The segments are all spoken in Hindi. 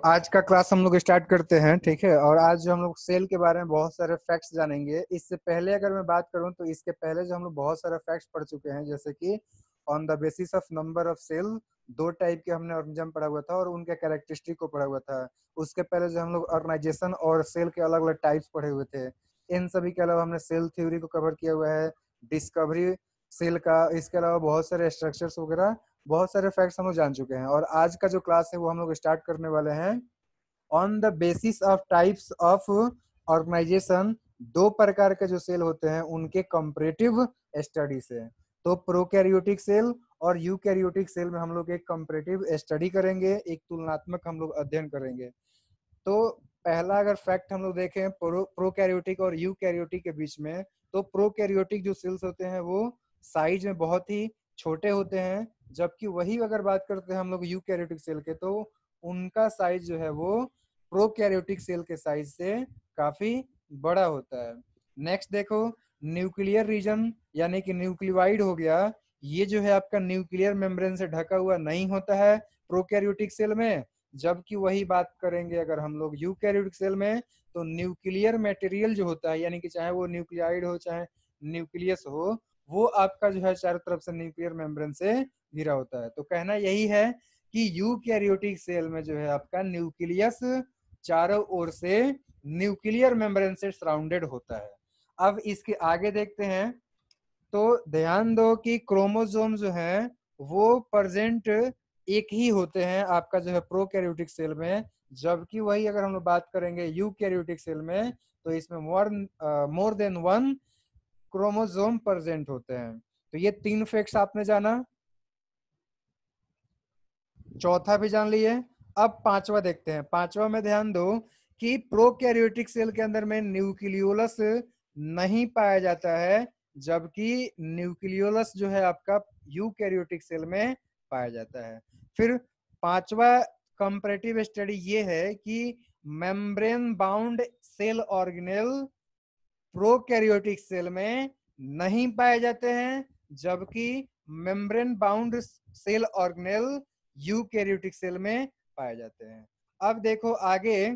आज का क्लास हम लोग स्टार्ट करते हैं, ठीक है। और आज जो हम लोग सेल के बारे में बहुत सारे फैक्ट्स जानेंगे। इससे पहले अगर मैं बात करूं तो इसके पहले जो हम लोग बहुत सारे फैक्ट्स पढ़ चुके हैं, जैसे कि on the basis of number of cell, दो टाइप के हमने ऑर्गेनिज्म पढ़ा हुआ था और उनके कैरेक्टरिस्टिक को पढ़ा हुआ था। उसके पहले जो हम लोग ऑर्गेनाइजेशन और सेल के अलग अलग टाइप्स पढ़े हुए थे। इन सभी के अलावा हमने सेल थ्योरी को कवर किया हुआ है, डिस्कवरी सेल का। इसके अलावा बहुत सारे स्ट्रक्चर्स वगैरह, बहुत सारे फैक्ट्स हम लोग जान चुके हैं। और आज का जो क्लास है वो हम लोग स्टार्ट करने वाले हैं on the basis of types of organisation. दो प्रकार के जो सेल होते हैं उनके कंपैरेटिव स्टडी से। तो प्रोकैरियोटिक सेल और यूकैरियोटिक सेल में हम लोग एक कंपैरेटिव स्टडी करेंगे, एक तुलनात्मक हम लोग अध्ययन करेंगे। तो पहला अगर फैक्ट हम लोग देखें प्रोकैरियोटिक और यूकैरियोटिक के बीच में, तो प्रोकैरियोटिक जो सेल्स होते हैं वो साइज में बहुत ही छोटे होते हैं, जबकि वही अगर बात करते हैं हम लोग यूकैरियोटिक सेल के, तो उनका साइज जो है वो प्रोकैरियोटिक सेल के साइज से काफी बड़ा होता है। नेक्स्ट देखो, न्यूक्लियर रीजन यानी कि न्यूक्लियोइड हो गया, ये जो है आपका न्यूक्लियर मेम्ब्रेन से ढका हुआ नहीं होता है प्रोकैरियोटिक सेल में। जबकि वही बात करेंगे अगर हम लोग यूकैरियोटिक सेल में, तो न्यूक्लियर मटेरियल जो होता है, यानी कि चाहे वो न्यूक्लियाइड हो चाहे न्यूक्लियस हो, वो आपका जो है चारों तरफ से न्यूक्लियर मेम्ब्रेन से घिरा होता है। तो कहना यही है कि यूकैरियोटिक सेल में जो है आपका न्यूक्लियस चारों ओर से न्यूक्लियर मेम्ब्रेन से सराउंडेड होता है। अब इसके आगे देखते हैं, तो ध्यान दो कि क्रोमोसोम जो है वो प्रेजेंट एक ही होते हैं आपका जो है प्रोकैरियोटिक सेल में, जबकि वही अगर हम लोग बात करेंगे यूकैरियोटिक सेल में, तो इसमें more than one chromosome present होते हैं। तो ये तीन फैक्ट्स आपने जाना, चौथा भी जान लिए। अब पांचवा देखते हैं। पांचवा में ध्यान दो कि प्रोकैरियोटिक सेल के अंदर में न्यूक्लियोलस नहीं पाया जाता है, जबकि न्यूक्लियोलस जो है आपका यूकैरियोटिक सेल में पाया जाता है। फिर पांचवा कंपैरेटिव स्टडी ये है कि membrane bound cell organelle prokaryotic cell में नहीं पाए जाते हैं, जबकि membrane bound cell organelle eukaryotic cell में पाए जाते हैं। अब देखो आगे,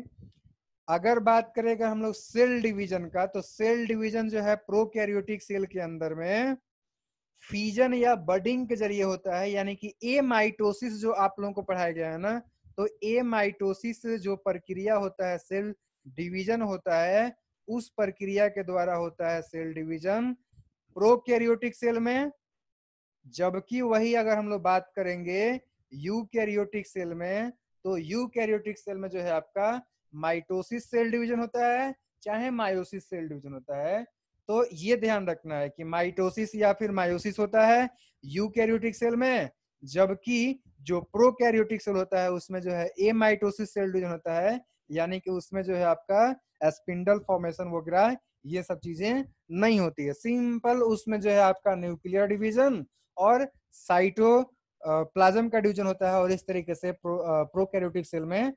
अगर बात करेगा हम लोग सेल डिवीजन का, तो सेल डिवीजन जो है प्रोकैरियोटिक सेल के अंदर में फीजन या बडिंग के जरिए होता है, यानी कि ए माइटोसिस जो आप लोगों को पढ़ाया गया है ना, तो ए माइटोसिस जो प्रक्रिया होता है, सेल डिवीजन होता है, उस प्रक्रिया के द्वारा होता है सेल डिवीजन प्रोकैरियोटिक सेल में। जबकि वही अगर हम लोग बात करेंगे यूकैरियोटिक सेल में, तो यूकैरियोटिक सेल में जो है आपका माइटोसिस सेल डिवीजन होता है चाहे मायोसिस सेल डिवीजन होता है। तो ये ध्यान रखना है कि माइटोसिस या फिर मायोसिस होता है यूकैरियोटिक सेल में, जबकि जो प्रोकैरियोटिक सेल होता है उसमें जो है ए माइटोसिस सेल डिवीजन होता है, यानी कि उसमें जो है आपका स्पिंडल फॉर्मेशन वगैरह ये सब चीजें नहीं होती है। सिंपल उसमें जो है आपका न्यूक्लियर डिवीजन और साइटो प्लाज्म का डिवीजन होता है, और इस तरीके से प्रोकैरियोटिक सेल में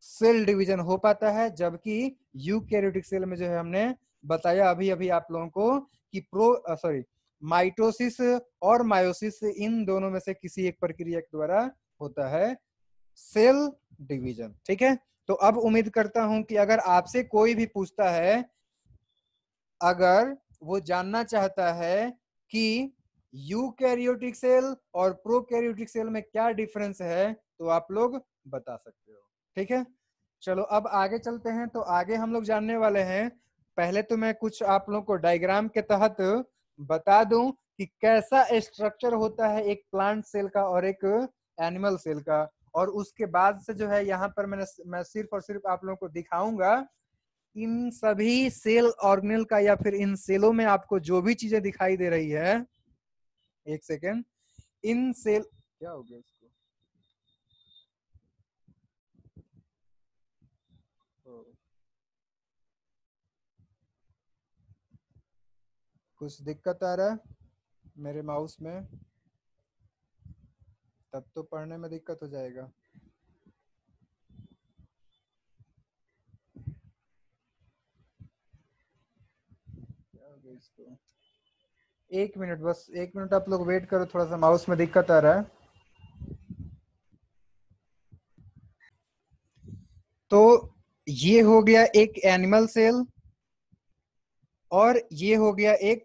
सेल डिवीजन हो पाता है। जबकि यूकैरियोटिक सेल में जो है हमने बताया अभी अभी आप लोगों को कि माइटोसिस और मायोसिस, इन दोनों में से किसी एक प्रक्रिया के द्वारा होता है सेल डिवीजन। ठीक है, तो अब उम्मीद करता हूं कि अगर आपसे कोई भी पूछता है, अगर वो जानना चाहता है कि यूकैरियोटिक सेल और प्रोकैरियोटिक सेल में क्या डिफरेंस है, तो आप लोग बता सकते हो। ठीक है, चलो अब आगे चलते हैं। तो आगे हम लोग जानने वाले हैं, पहले तो मैं कुछ आप लोग को डायग्राम के तहत बता दूं कि कैसा स्ट्रक्चर होता है एक प्लांट सेल का और एक एनिमल सेल का। और उसके बाद से जो है यहाँ पर मैं सिर्फ और सिर्फ आप लोगों को दिखाऊंगा इन सभी सेल ऑर्गेनेल का, या फिर इन सेलों में आपको जो भी चीजें दिखाई दे रही है, एक सेकेंड, इन सेल, क्या हो गया इसको, कुछ दिक्कत आ रहा है मेरे माउस में, तब तो पढ़ने में दिक्कत हो जाएगा। क्या हो गया इसको, एक मिनट, बस एक मिनट आप लोग वेट करो, थोड़ा सा माउस में दिक्कत आ रहा है। तो ये हो गया एक एनिमल सेल और ये हो गया एक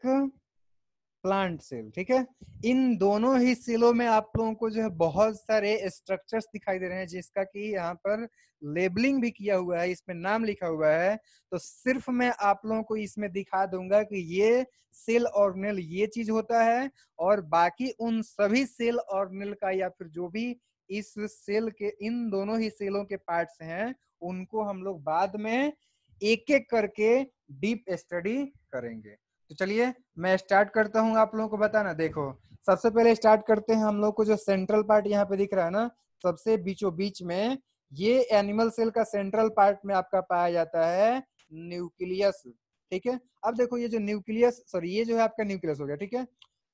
प्लांट सेल, ठीक है। इन दोनों ही सेलों में आप लोगों को जो है बहुत सारे स्ट्रक्चर्स दिखाई दे रहे हैं, जिसका कि यहाँ पर लेबलिंग भी किया हुआ है, इसमें नाम लिखा हुआ है। तो सिर्फ मैं आप लोगों को इसमें दिखा दूंगा कि ये सेल ऑर्गेनेल ये चीज होता है, और बाकी उन सभी सेल ऑर्गेनेल का या फिर जो भी इस सेल के इन दोनों ही सेलों के पार्ट्स हैं, उनको हम लोग बाद में एक एक करके डीप स्टडी करेंगे। तो चलिए मैं स्टार्ट करता हूँ आप लोगों को बताना। देखो सबसे पहले स्टार्ट करते हैं हम लोग को, जो सेंट्रल पार्ट यहाँ पे दिख रहा है ना, सबसे बीचों बीच में, ये एनिमल सेल का सेंट्रल पार्ट में आपका पाया जाता है न्यूक्लियस, ठीक है। अब देखो ये जो न्यूक्लियस, सॉरी ये जो है आपका न्यूक्लियस हो गया, ठीक है।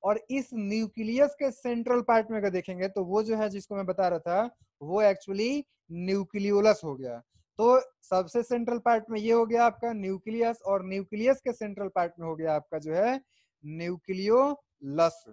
और इस न्यूक्लियस के सेंट्रल पार्ट में अगर देखेंगे तो वो जो है जिसको मैं बता रहा था, वो एक्चुअली न्यूक्लियोलस हो गया। तो सबसे सेंट्रल पार्ट में ये हो गया आपका न्यूक्लियस, और न्यूक्लियस के सेंट्रल पार्ट में हो गया आपका जो है न्यूक्लियोलस।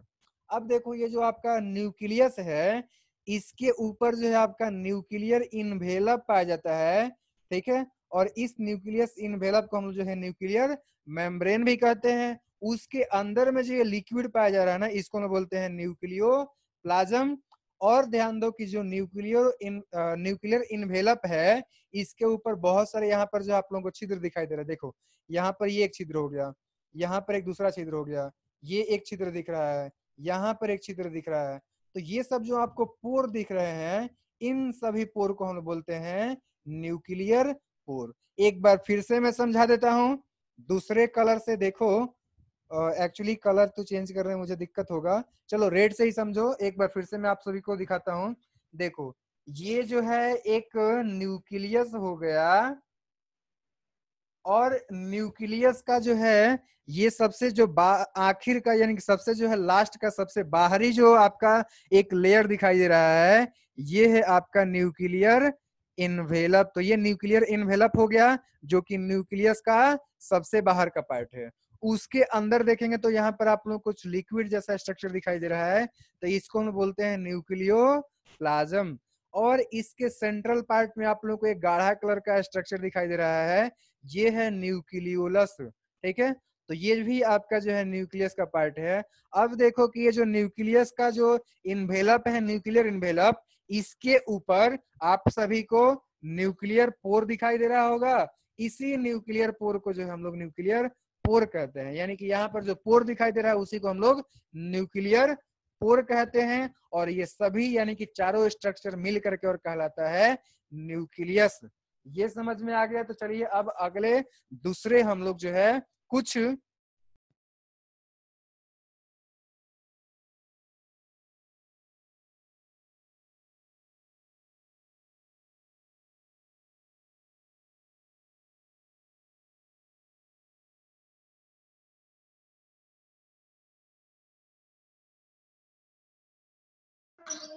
अब देखो ये जो आपका न्यूक्लियस है, इसके ऊपर जो है आपका न्यूक्लियर इन्वेलप पाया जाता है, ठीक है। और इस न्यूक्लियस इन्वेलप को हम लोग जो है न्यूक्लियर मेम्ब्रेन भी कहते हैं। उसके अंदर में जो ये लिक्विड पाया जा रहा है ना, इसको हम बोलते हैं न्यूक्लियोप्लाज्म। और ध्यान दो कि जो न्यूक्लियर इन्वेलप है, इसके ऊपर बहुत सारे यहाँ पर जो आप लोगों को छिद्र दिखाई दे रहा है। देखो यहाँ पर ये एक छिद्र हो गया, यहाँ पर एक दूसरा छिद्र हो गया, ये एक छिद्र दिख रहा है, यहाँ पर एक छिद्र दिख रहा है। तो ये सब जो आपको पोर दिख रहे हैं, इन सभी पोर को हम बोलते हैं न्यूक्लियर पोर। एक बार फिर से मैं समझा देता हूं दूसरे कलर से। देखो एक्चुअली कलर तो चेंज करने में मुझे दिक्कत होगा, चलो रेड से ही समझो। एक बार फिर से मैं आप सभी को दिखाता हूं। देखो ये जो है एक न्यूक्लियस हो गया, और न्यूक्लियस का जो है ये सबसे जो आखिर का, यानी कि सबसे जो है लास्ट का सबसे बाहरी जो आपका एक लेयर दिखाई दे रहा है, ये है आपका न्यूक्लियर इन्वेलप। तो ये न्यूक्लियर इन्वेलप हो गया, जो कि न्यूक्लियस का सबसे बाहर का पार्ट है। उसके अंदर देखेंगे तो यहाँ पर आप लोग कुछ लिक्विड जैसा स्ट्रक्चर दिखाई दे रहा है, तो इसको हम बोलते हैं न्यूक्लियोप्लाज्म। और इसके सेंट्रल पार्ट में आप लोग को एक गाढ़ा कलर का स्ट्रक्चर दिखाई दे रहा है, ये है न्यूक्लियोलस, ठीक है। तो ये भी आपका जो है न्यूक्लियस का पार्ट है। अब देखो कि ये जो न्यूक्लियस का जो इन्वेलप है, न्यूक्लियर इन्वेलप, इसके ऊपर आप सभी को न्यूक्लियर पोर दिखाई दे रहा होगा। इसी न्यूक्लियर पोर को जो है हम लोग न्यूक्लियर पोर कहते हैं, यानी कि यहाँ पर जो पोर दिखाई दे रहा है उसी को हम लोग न्यूक्लियर पोर कहते हैं। और ये सभी यानी कि चारों स्ट्रक्चर मिल करके और कहलाता है न्यूक्लियस। ये समझ में आ गया। तो चलिए अब अगले दूसरे हम लोग जो है कुछ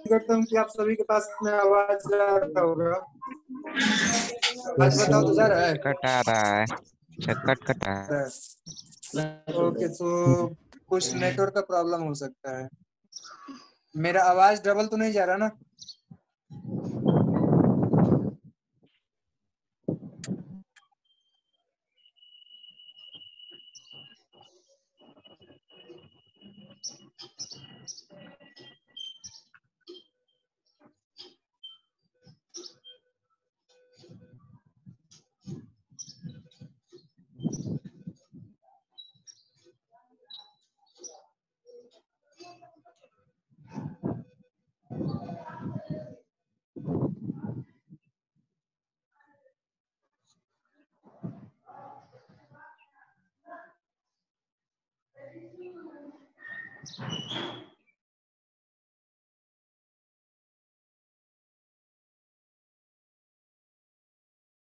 करता हूँ कि आप सभी के पास में आवाज जा रहा होगा। आज बताओ तो जा रहा है? कट आ रहा है, कट आ रहा है। ओके, तो कुछ नेटवर्क का प्रॉब्लम हो सकता है। मेरा आवाज डबल तो नहीं जा रहा ना?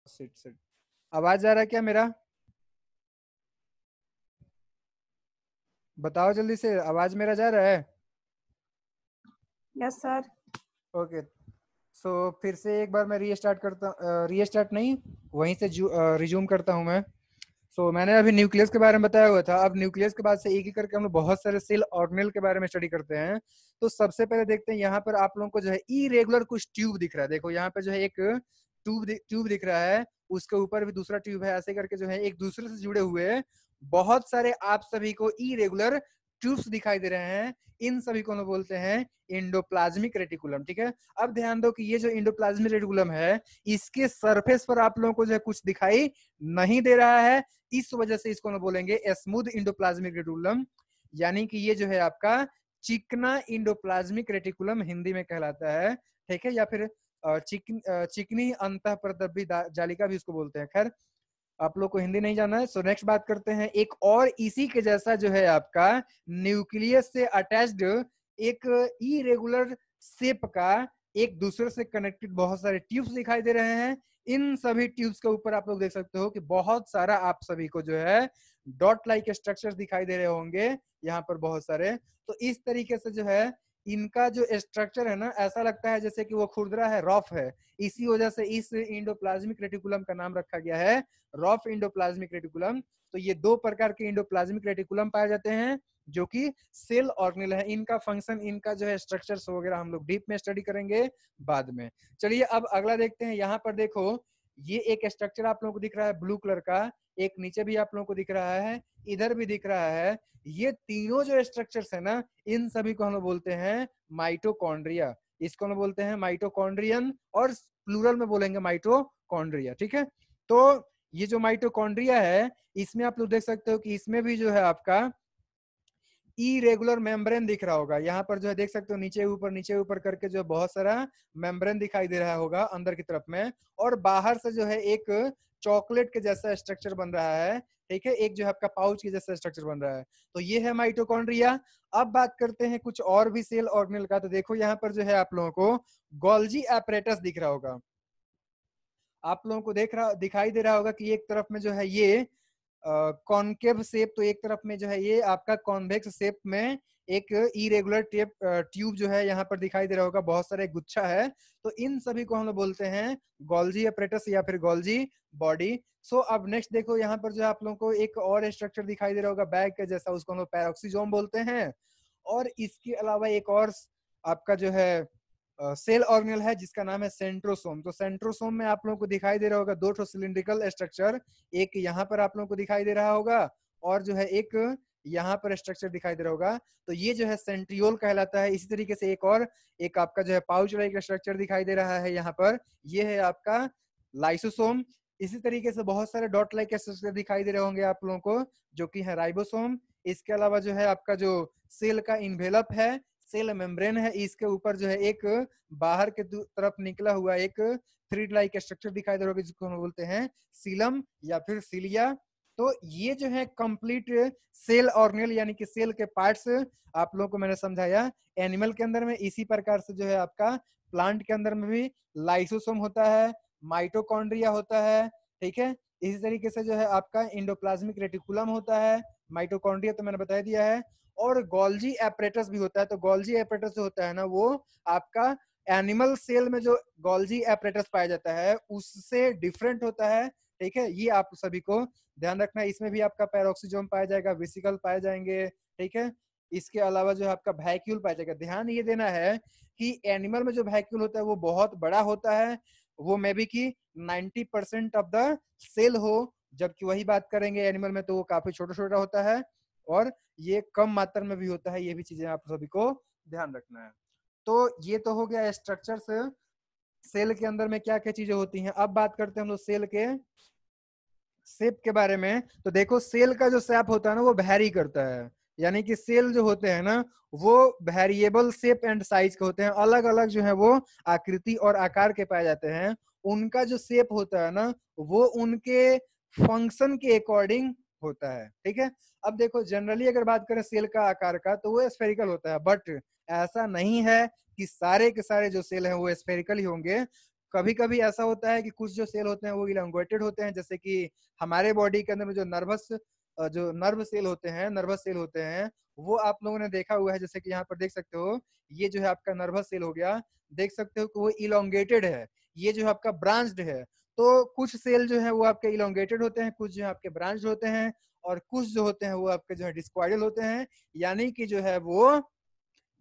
सिट आवाज जा रहा है क्या मेरा? बताओ जल्दी से, आवाज मेरा जा रहा है? Yes sir. ओके, सो फिर से एक बार मैं रीस्टार्ट नहीं, वहीं से रिज्यूम करता हूं मैं। मैंने अभी न्यूक्लियस के बारे में बताया हुआ था। अब न्यूक्लियस के बाद से एक एक करके हम लोग बहुत सारे सेल ऑर्गेनेल के बारे में स्टडी करते हैं। तो सबसे पहले देखते हैं, यहाँ पर आप लोगों को जो है इरेगुलर कुछ ट्यूब दिख रहा है। देखो यहाँ पे जो है एक ट्यूब दिख रहा है, उसके ऊपर भी दूसरा ट्यूब है, ऐसे करके जो है एक दूसरे से जुड़े हुए बहुत सारे आप सभी को इरेगुलर ट्यूब्स दिखाई दे रहे हैं। इन सभी को हम बोलते हैं इंडोप्लाज्मिक रेटिकुलम। ठीक है, अब ध्यान दो कि ये जो इंडोप्लाज्मिक रेटिकुलम है, इसके सरफेस पर आप लोगों को जो है कुछ दिखाई नहीं दे रहा है, इस वजह से इसको हम बोलेंगे स्मूथ इंडोप्लाज्मिक रेटिकुलम, यानी कि ये जो है आपका चिकना इंडोप्लाज्मिक रेटिकुलम हिंदी में कहलाता है। ठीक है, या फिर चिकनी अंतःप्रदब्बी जालिका भी उसको बोलते हैं। खैर, आप लोग को हिंदी नहीं जाना है, सो नेक्स्ट बात करते हैं। एक और इसी के जैसा जो है आपका न्यूक्लियस से अटैच्ड एक इरेगुलर शेप का एक दूसरे से कनेक्टेड बहुत सारे ट्यूब्स दिखाई दे रहे हैं। इन सभी ट्यूब्स के ऊपर आप लोग देख सकते हो कि बहुत सारा आप सभी को जो है डॉट लाइक स्ट्रक्चर्स दिखाई दे रहे होंगे यहाँ पर बहुत सारे। तो इस तरीके से जो है इनका जो स्ट्रक्चर है ना, ऐसा लगता है जैसे कि वो खुरदरा है, रफ है। इसी वजह से इस इंडोप्लाज्मिक रेटिकुलम का नाम रखा गया है रफ इंडोप्लाज्मिक रेटिकुलम। तो ये दो प्रकार के इंडोप्लाज्मिक रेटिकुलम पाए जाते हैं जो कि सेल ऑर्गेनेल है। इनका फंक्शन, इनका जो है स्ट्रक्चर्स वगैरह हम लोग डीप में स्टडी करेंगे बाद में। चलिए अब अगला देखते हैं। यहाँ पर देखो, ये एक स्ट्रक्चर आप लोगों को दिख रहा है ब्लू कलर का, एक नीचे भी आप लोगों को दिख रहा है, इधर भी दिख रहा है। ये तीनों जो स्ट्रक्चर्स है ना, इन सभी को हम लोग बोलते हैं माइटोकॉन्ड्रिया। इसको हम बोलते हैं माइटोकॉन्ड्रियन, और प्लूरल में बोलेंगे माइटोकॉन्ड्रिया। ठीक है, तो ये जो माइटोकॉन्ड्रिया है, इसमें आप लोग देख सकते हो कि इसमें भी जो है आपका इरेगुलर मेम्ब्रेन दिख रहा होगा। यहाँ पर जो है देख सकते हो नीचे ऊपर करके जो बहुत सारा मेम्ब्रेन दिखाई दे रहा होगा अंदर की तरफ में, और बाहर से जो है एक चॉकलेट के जैसा स्ट्रक्चर बन रहा है। ठीक है, एक जो है आपका पाउच के जैसा स्ट्रक्चर बन रहा है। तो ये है माइटोकॉन्ड्रिया। अब बात करते हैं कुछ और भी सेल ऑर्गेनेल का। तो देखो यहाँ पर जो है आप लोगों को गोल्जी एपरेटस दिख रहा होगा। आप लोगों को दिखाई दे रहा होगा कि एक तरफ में जो है ये कॉनकेव शेप, तो एक तरफ में जो है ये आपका कॉन्वेक्स शेप में एक इरेगुलर ट्यूब जो है यहाँ पर दिखाई दे रहा होगा, बहुत सारे गुच्छा है। तो इन सभी को हम लोग बोलते हैं गोल्जी एपरेटस या फिर गोल्जी बॉडी। सो अब नेक्स्ट देखो, यहाँ पर जो है आप लोगों को एक और स्ट्रक्चर दिखाई दे रहा होगा बैग के जैसा, उसको हम लोग पैरोक्सीजोम बोलते हैं। और इसके अलावा एक और आपका जो है सेल ऑर्गेनेल है जिसका नाम है सेंट्रोसोम। तो सेंट्रोसोम में आप लोगों को दिखाई दे रहा होगा दो ठो सिलिंड्रिकल स्ट्रक्चर, एक यहाँ पर आप लोगों को दिखाई दे रहा होगा, और जो है एक यहाँ पर स्ट्रक्चर दिखाई दे रहा होगा। तो ये जो है सेंट्रियोल कहलाता है। इसी तरीके से एक आपका जो है पाउच लाइक स्ट्रक्चर दिखाई दे रहा है यहाँ पर, ये है आपका लाइसोसोम। इसी तरीके से बहुत सारे डॉट लाइक स्ट्रक्चर दिखाई दे रहे होंगे आप लोगों को, जो कि है राइबोसोम। इसके अलावा जो है आपका जो सेल का इन्वेलप है, सेल मेम्ब्रेन है, इसके ऊपर जो है एक बाहर के तरफ निकला हुआ एक थ्रेड लाइक स्ट्रक्चर दिखाई दे रहा होगा, जिसको हम बोलते हैं सीलम या फिर सीलिया। तो ये जो है कंप्लीट सेल ऑर्गेनेल यानी कि सेल के पार्ट्स आप लोगों को मैंने समझाया। एनिमल के अंदर में इसी प्रकार से जो है आपका प्लांट के अंदर में भी लाइसोसोम होता है, माइटोकॉन्ड्रिया होता है। ठीक है, इसी तरीके से जो है आपका इंडोप्लाज्मिक रेटिकुलम होता है, माइटोकॉन्ड्रिया तो मैंने बता दिया है, और गोल्जी एपरेटस भी होता है। तो गोल्जी एपरेटस जो होता है ना, वो आपका एनिमल सेल में जो गोल्जी एपरेटस पाया जाता है उससे डिफरेंट होता है। ठीक है, ये आप सभी को ध्यान रखना है। इसमें भी आपका पैरोक्सीजोम पाया जाएगा, वेसिकल पाए जाएंगे। ठीक है, इसके अलावा जो है आपका वैक्यूल पाया जाएगा। ध्यान ये देना है कि एनिमल में जो वैक्यूल होता है वो बहुत बड़ा होता है, वो मे बी की 90% ऑफ द सेल हो, जबकि वही बात करेंगे एनिमल में तो वो काफी छोटा छोटा होता है, और ये कम मात्रा में भी होता है। ये भी चीजें आप सभी को ध्यान रखना है। तो ये तो हो गया स्ट्रक्चर्स, सेल के अंदर में क्या क्या चीजें होती हैं। अब बात करते हैं हम लोग सेल के शेप के बारे में। तो देखो, सेल का जो शेप होता है ना, वो वैरी करता है, यानी कि सेल जो होते हैं ना, वो वेरिएबल शेप एंड साइज के होते हैं। अलग अलग जो है वो आकृति और आकार के पाए जाते हैं। उनका जो शेप होता है ना, वो उनके फंक्शन के अकॉर्डिंग होता है। ठीक है, अब देखो जनरली अगर बात करें सेल का आकार का, तो वो स्फेरिकल होता है, बट ऐसा नहीं है कि सारे के सारे जो सेल हैं वो स्फेरिकल ही होंगे। कभी कभी ऐसा होता है कि कुछ जो सेल होते हैं वो इलांगुएटेड होते हैं, जैसे कि हमारे बॉडी के अंदर में जो नर्व सेल होते हैं, नर्वस सेल होते हैं, वो आप लोगों ने देखा हुआ है। जैसे कि यहाँ पर देख सकते हो, ये जो है आपका नर्वस सेल हो गया, देख सकते हो कि वो इलोंगेटेड है, ये जो है आपका ब्रांच्ड है। तो कुछ सेल जो है वो आपके इलोंगेटेड होते हैं, कुछ जो है आपके ब्रांच्ड होते हैं, और कुछ जो होते हैं वो आपके जो है डिस्क्वाइडल होते हैं। यानी कि जो है वो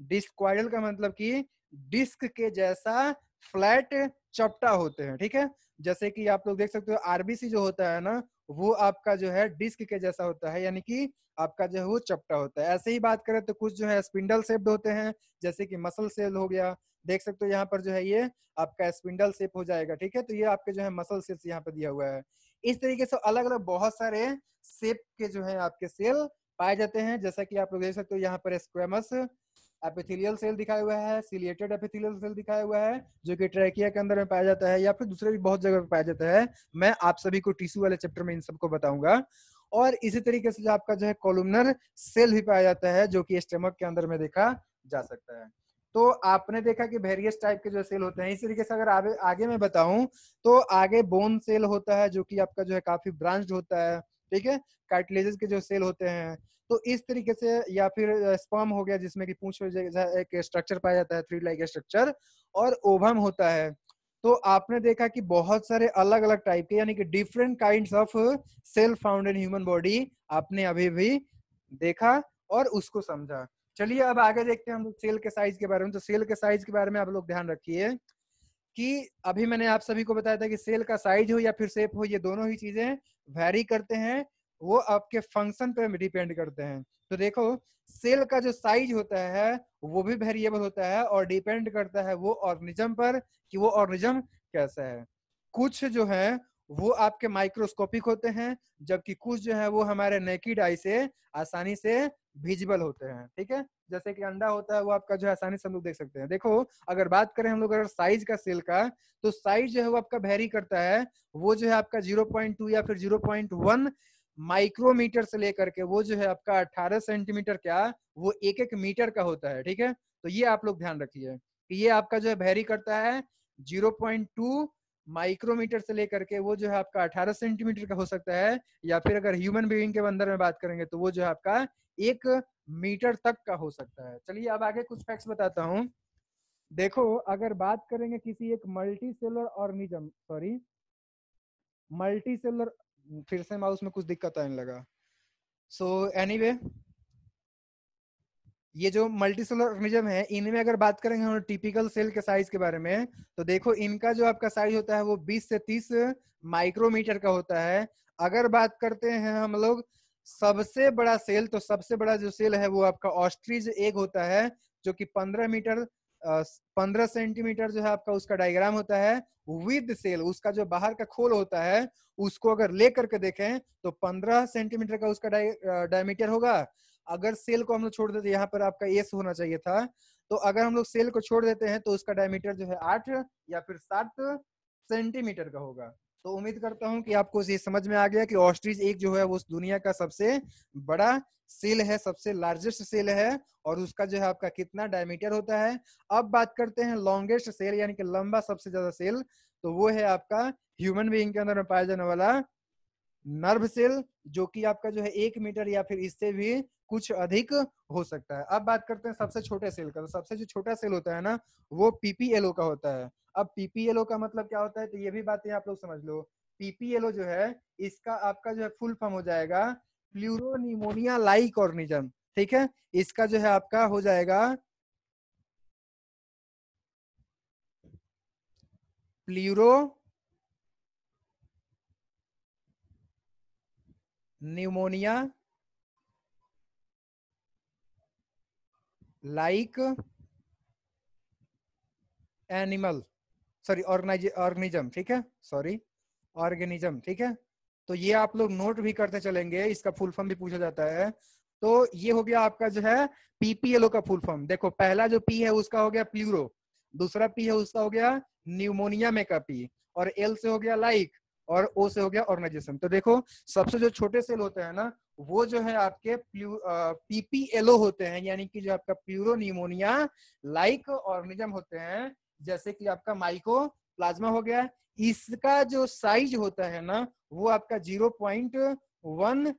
डिस्क्वाइडल का मतलब कि डिस्क के जैसा फ्लैट चपटा होते हैं, ठीक है। जैसे कि आप लोग देख सकते हो आरबीसी जो होता है ना, वो आपका जो है डिस्क के जैसा होता है, यानी कि आपका जो है वो चपटा होता है। ऐसे ही बात करें तो कुछ जो है स्पिंडल शेप्ड होते हैं, जैसे कि मसल सेल हो गया, देख सकते हो यहाँ पर जो है ये आपका स्पिंडल शेप हो जाएगा, ठीक है। तो ये आपके जो है मसल सेल्स यहाँ पर दिया हुआ है। इस तरीके से अलग अलग बहुत सारे शेप के जो है आपके सेल पाए जाते हैं, जैसा कि आप लोग देख सकते हो यहाँ पर स्क्वेमस एपिथेलियल सेल दिखाया हुआ है, सिलिएटेड एपिथेलियल सेल दिखाया हुआ है, जो कि ट्रैकिया के अंदर में पाया जाता है, या फिर दूसरे भी बहुत जगह पे पाया जाता है। मैं आप सभी को टिश्यू वाले चैप्टर में इन सबको बताऊंगा। और इसी तरीके से जो आपका जो है कॉलुमनर सेल भी पाया जाता है, जो कि स्टमक के अंदर में देखा जा सकता है। तो आपने देखा कि वेरियस टाइप के जो सेल होते हैं। इस तरीके से अगर आगे मैं बताऊं तो आगे बोन सेल होता है, जो कि आपका जो है काफी ब्रांच्ड होता है, ठीक है। कार्टिलेजेस के जो सेल होते हैं, तो इस तरीके से, या फिर स्पर्म हो गया जिसमें कि पूंछ जैसा एक स्ट्रक्चर पाया जाता है, थ्री लाइक स्ट्रक्चर, और ओवम होता है। तो आपने देखा कि बहुत सारे अलग अलग टाइप के, यानी कि different kinds of cell found in human body आपने अभी भी देखा और उसको समझा। चलिए अब आगे देखते हैं हम लोग सेल के साइज के बारे में। तो सेल के साइज के बारे में आप लोग ध्यान रखिए कि अभी मैंने आप सभी को बताया था कि सेल का साइज हो या फिर शेप हो, ये दोनों ही चीजें वैरी करते हैं, वो आपके फंक्शन पे डिपेंड करते हैं। तो देखो सेल का जो साइज होता है वो भी वेरिएबल होता है और डिपेंड करता है वो ऑर्गेनिज्म पर कि वो ऑर्गेनिज्म कैसा है। कुछ जो है वो आपके माइक्रोस्कोपिक होते हैं, जबकि कुछ जो है वो हमारे नेकेड आई से आसानी से विजिबल होते हैं, ठीक है। जैसे कि अंडा होता है वो आपका जो है आसानी से हम लोग देख सकते हैं। देखो अगर बात करें हम लोग अगर साइज का सेल का, तो साइज जो है वो आपका वेरी करता है। वो जो है आपका 0.2 या फिर 0.1 माइक्रोमीटर से लेकर के वो जो है आपका 18 सेंटीमीटर क्या वो एक एक मीटर का होता है, ठीक है। तो ये आप लोग ध्यान रखिए कि ये आपका जो है वेरी करता है 0.2 माइक्रोमीटर से लेकर के वो जो है आपका 18 सेंटीमीटर का हो सकता है, या फिर अगर ह्यूमन बीइंग के अंदर में बात करेंगे तो वो जो है आपका 1 मीटर तक का हो सकता है। चलिए अब आगे कुछ फैक्ट्स बताता हूँ। देखो अगर बात करेंगे किसी एक multi cellular organism, sorry multi cellular, फिर से माउस में कुछ दिक्कत आने लगा। सो एनीवे ये जो मल्टी सेलुलर ऑर्गेनिज्म है इनमें अगर बात करेंगे हम टिपिकल सेल के साइज के बारे में, तो देखो इनका जो आपका साइज होता है वो 20 से 30 माइक्रोमीटर का होता है। अगर बात करते हैं हम लोग सबसे बड़ा सेल, तो सबसे बड़ा जो सेल है वो आपका ऑस्ट्रिच एग होता है, जो कि 15 सेंटीमीटर जो है आपका उसका डायग्राम होता है विद सेल। उसका जो बाहर का खोल होता है उसको अगर ले करके देखें तो 15 सेंटीमीटर का उसका डायमीटर होगा। अगर सेल को हम लोग छोड़ देते, यहाँ पर आपका एस होना चाहिए था, तो अगर हम लोग सेल को छोड़ देते हैं तो उसका डायमीटर जो है 8 या फिर 7 सेंटीमीटर का होगा। तो उम्मीद करता हूं कि आपको ये समझ में आ गया कि ऑस्ट्रिच एक जो है वो दुनिया का सबसे बड़ा सेल है, सबसे लार्जेस्ट सेल है, और उसका जो है आपका कितना डायमीटर होता है। अब बात करते हैं लॉन्गेस्ट सेल, यानी कि लंबा सबसे ज्यादा सेल, तो वो है आपका ह्यूमन बीइंग के अंदर में पाया जाने वाला नर्व सेल, जो कि आपका जो है 1 मीटर या फिर इससे भी कुछ अधिक हो सकता है। अब बात करते हैं सबसे छोटे सेल का। तो सबसे जो छोटा सेल होता है ना वो पीपीएलओ का होता है। अब पीपीएलओ का मतलब क्या होता है, तो ये भी बातें आप लोग समझ लो। पीपीएलओ जो है इसका आपका जो है फुल फॉर्म हो जाएगा प्लूरोनिमोनिया लाइक ऑर्गेनिज्म, ठीक है। इसका जो है आपका हो जाएगा pleuro pneumonia like animal, sorry organism, ठीक है, सॉरी ऑर्गेनिज्म, ठीक है। तो ये आप लोग नोट भी करते चलेंगे, इसका फुल फॉर्म भी पूछा जाता है। तो ये हो गया आपका जो है पीपीएलओ का फुल फॉर्म। देखो पहला जो पी है उसका हो गया प्लूरो, दूसरा पी है उसका हो गया न्यूमोनिया में का पी, और एल से हो गया लाइक, और ओ से हो गया ऑर्गेनाइजेशन। तो देखो सबसे जो छोटे सेल होते हैं ना वो जो है आपके पीपीएलओ होते हैं, यानी कि जो आपका प्यूरो न्यूमोनिया लाइक ऑर्गेनिज्म होते हैं, जैसे कि आपका माइको प्लाज्मा हो गया। इसका जो साइज होता है ना वो आपका 0.1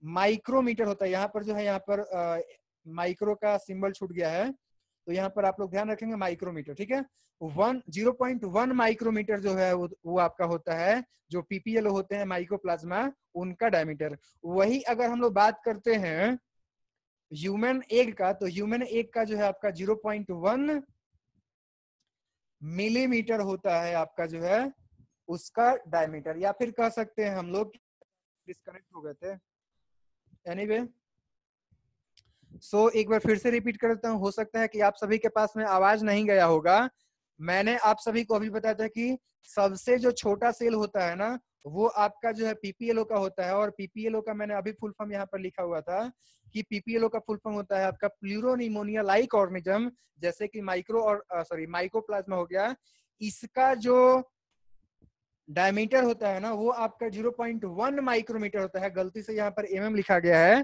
माइक्रोमीटर होता है। यहाँ पर जो है यहाँ पर माइक्रो का सिंबल छूट गया है, तो यहाँ पर आप लोग ध्यान रखेंगे माइक्रोमीटर, ठीक है। 0.1 माइक्रोमीटर जो है वो आपका होता है जो पीपीएल होते हैं माइक्रोप्लाज्मा, उनका डायमीटर। वही अगर हम लोग बात करते हैं ह्यूमन एग का, तो ह्यूमन एग का जो है आपका 0.1 मिलीमीटर होता है आपका जो है उसका डायमीटर, या फिर कह सकते हैं हम लोग, डिस्कनेक्ट हो गए थे। एनीवे सो एक बार फिर से रिपीट कर देता हूँ, हो सकता है कि आप सभी के पास में आवाज नहीं गया होगा। मैंने आप सभी को अभी बताया था कि सबसे जो छोटा सेल होता है ना वो आपका जो है पीपीएलओ का होता है, और पीपीएलओ का मैंने अभी फुल फॉर्म यहाँ पर लिखा हुआ था कि पीपीएलओ का फुल फॉर्म होता है आपका प्लूरोनिमोनिया लाइक ऑर्गेनिज्म, जैसे कि माइक्रो और सॉरी माइकोप्लाज्मा हो गया। इसका जो डायमीटर होता है ना वो आपका 0.1 माइक्रोमीटर होता है। गलती से यहाँ पर एमएम लिखा गया है,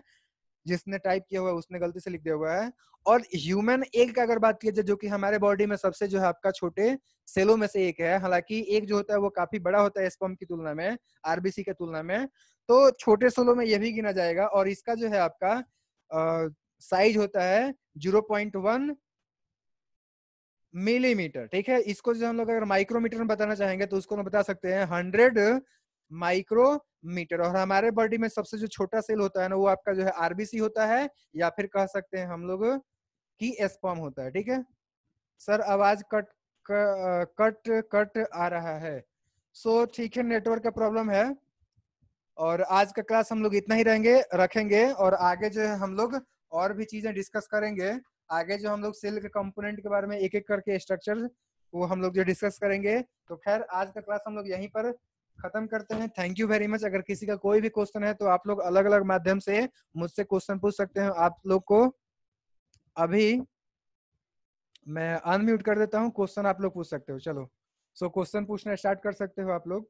जिसने टाइप किया हुआ है उसने गलती से लिख दिया हुआ है। और ह्यूमन एग का अगर बात की जाए, जो कि हमारे बॉडी में सबसे जो है आपका छोटे सेलों में से एक है, हालांकि एक जो होता है वो काफी बड़ा होता है स्पर्म की तुलना में, आरबीसी के तुलना में, तो छोटे सेलों में यह भी गिना जाएगा। और इसका जो है आपका साइज होता है 0.1 मिलीमीटर। ठीक है, इसको जो हम लोग अगर माइक्रोमीटर में बताना चाहेंगे तो उसको हम बता सकते हैं 100 माइक्रोमीटर। और हमारे बॉडी में सबसे जो छोटा सेल होता है ना वो आपका जो है आरबीसी होता है, या फिर कह सकते हैं हम लोग कि स्पर्म होता है। ठीक है सर, आवाज कट कट कट आ रहा है। सो ठीक है, नेटवर्क का प्रॉब्लम है। और आज का क्लास हम लोग इतना ही रखेंगे, और आगे जो है हम लोग और भी चीजें डिस्कस करेंगे। आगे जो हम लोग सेल के कंपोनेंट के बारे में एक एक करके स्ट्रक्चर वो हम लोग जो डिस्कस करेंगे। तो खैर आज का क्लास हम लोग यहीं पर खत्म करते हैं। Thank you very much. अगर किसी का कोई भी क्वेश्चन है तो आप लोग अलग अलग माध्यम से मुझसे क्वेश्चन पूछ सकते हैं। आप लोग को अभी मैं अनम्यूट कर देता हूँ, क्वेश्चन आप लोग पूछ सकते हो। चलो सो क्वेश्चन पूछना स्टार्ट कर सकते हो आप लोग।